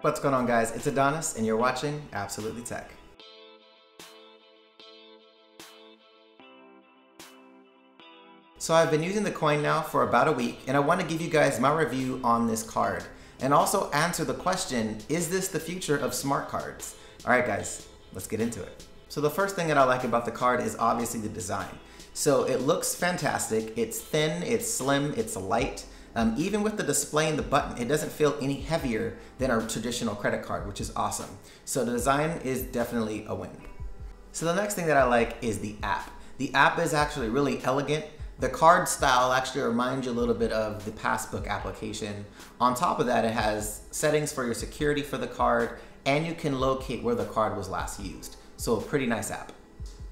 What's going on, guys? It's Adonis and you're watching Absolutely Tech. So I've been using the coin now for about a week and I want to give you guys my review on this card and also answer the question, is this the future of smart cards? Alright guys, let's get into it. So the first thing that I like about the card is obviously the design. So it looks fantastic, it's thin, it's slim, it's light. Even with the display and the button, it doesn't feel any heavier than a traditional credit card, which is awesome. So the design is definitely a win. So the next thing that I like is the app. The app is actually really elegant. The card style actually reminds you a little bit of the Passbook application. On top of that, it has settings for your security for the card, and you can locate where the card was last used. So a pretty nice app.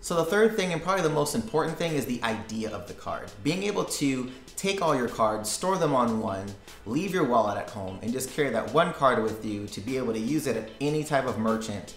So the third thing, and probably the most important thing, is the idea of the card. Being able to take all your cards, store them on one, leave your wallet at home, and just carry that one card with you to be able to use it at any type of merchant.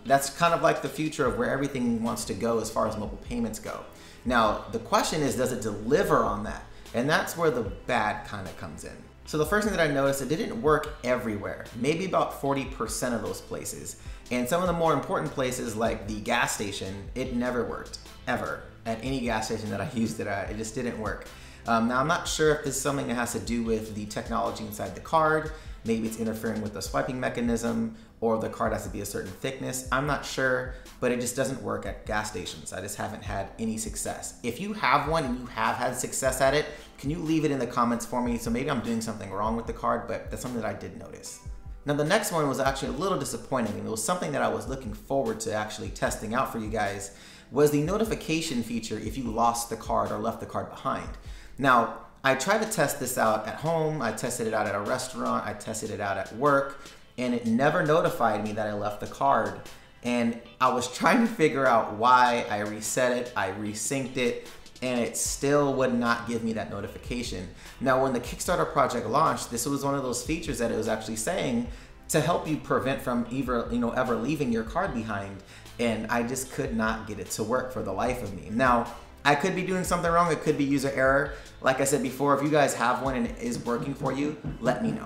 That's kind of like the future of where everything wants to go as far as mobile payments go. Now, the question is, does it deliver on that? And that's where the bad kind of comes in. So the first thing that I noticed, it didn't work everywhere, maybe about 40% of those places. And some of the more important places like the gas station, it never worked, ever. At any gas station that I used it at, it just didn't work. Now I'm not sure if this is something that has to do with the technology inside the card. Maybe it's interfering with the swiping mechanism, or the card has to be a certain thickness. I'm not sure, but it just doesn't work at gas stations. I just haven't had any success. If you have one and you have had success at it, can you leave it in the comments for me? So maybe I'm doing something wrong with the card, but that's something that I did notice. Now the next one was actually a little disappointing, and it was something that I was looking forward to actually testing out for you guys, was the notification feature if you lost the card or left the card behind. Now, I tried to test this out at home, I tested it out at a restaurant, I tested it out at work, and it never notified me that I left the card. And I was trying to figure out why. I reset it, I resynced it, and it still would not give me that notification. Now, when the Kickstarter project launched, this was one of those features that it was actually saying to help you prevent from ever leaving your card behind. And I just could not get it to work for the life of me. Now, I could be doing something wrong, it could be user error. Like I said before, if you guys have one and it is working for you, let me know.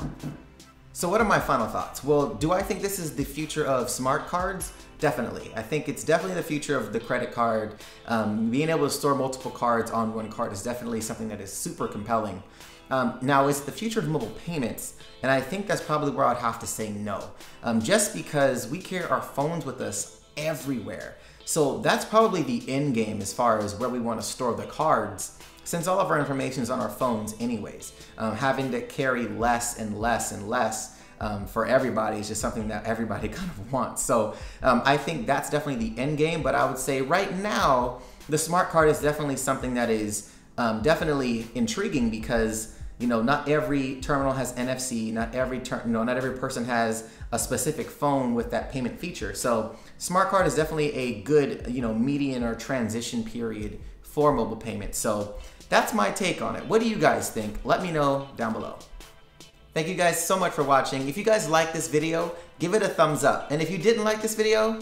So what are my final thoughts? Well, do I think this is the future of smart cards? Definitely. I think it's definitely the future of the credit card. Being able to store multiple cards on one card is definitely something that is super compelling. Now, it's the future of mobile payments, and I think that's probably where I'd have to say no. Just because we carry our phones with us everywhere. So that's probably the end game as far as where we want to store the cards, since all of our information is on our phones anyways. Having to carry less and less and less for everybody is just something that everybody kind of wants. So I think that's definitely the end game, but I would say right now, the smart card is definitely something that is definitely intriguing because not every terminal has NFC, not every person has a specific phone with that payment feature. So smart card is definitely a good, median or transition period for mobile payments. So that's my take on it. What do you guys think? Let me know down below. Thank you guys so much for watching. If you guys like this video, give it a thumbs up. And if you didn't like this video,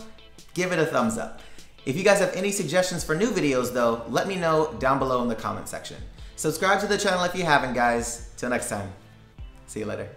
give it a thumbs up. If you guys have any suggestions for new videos though, let me know down below in the comment section. Subscribe to the channel if you haven't, guys. Till next time. See you later.